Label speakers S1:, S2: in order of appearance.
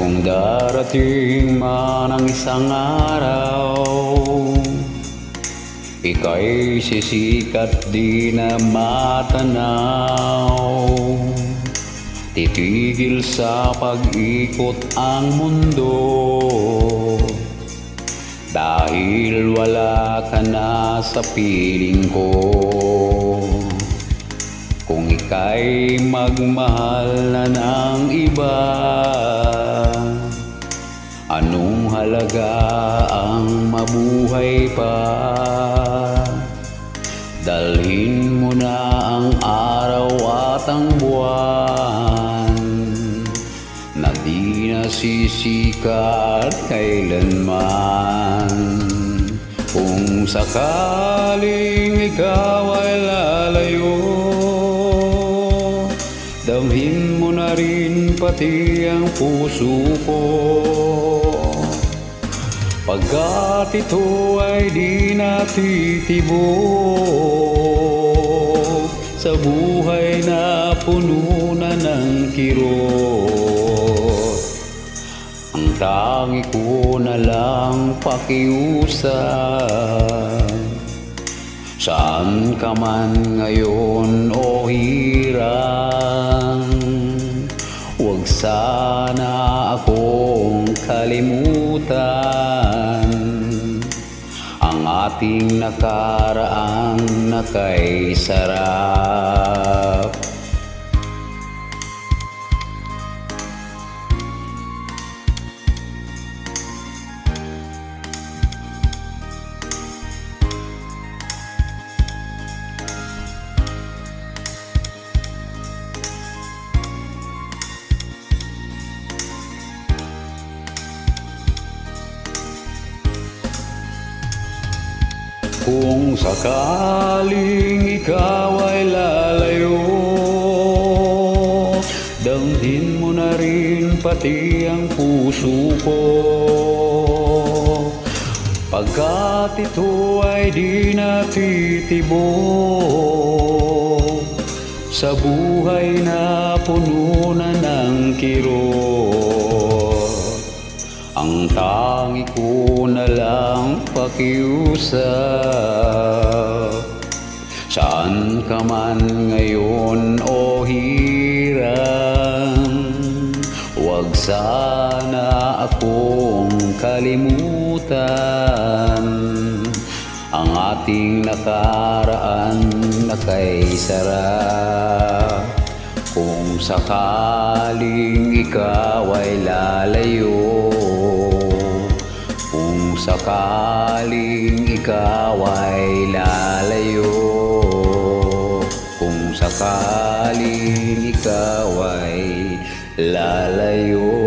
S1: Kung darating man ang isang araw, ika'y sisikat di na matanaw. Titigil sa pag-ikot ang mundo, dahil wala ka na sa piling ko. Kung ika'y magmahal na ng iba, anong halaga ang mabuhay pa? Dalhin mo na ang araw at ang buwan, na di nasisikat kailanman. Kung sakaling ikaw ay lalayo, damhin mo na rin pati ang puso ko. Pagkat ito ay di natitibok sa buhay na puno na ng kirot. Ang tangi ko na lang pakiusap, saan ka man ngayon o hirang, huwag sana akong kalimutan ang ating nakaraang nakay sarap. Kung sakaling ikaw ay lalayo, damhin mo na rin pati ang puso ko. Pagkat ito ay di natitibok sa buhay na puno na ng kirot. Ang tangi ko na lang pakiusap, saan ka man ngayon o hirang, huwag sana akong kalimutan ang ating nakaraan na kay sarap. Kung sakaling ikaw ay lalayo, kung sakaling ikaw ay lalayo, kung sakaling ikaw ay lalayo.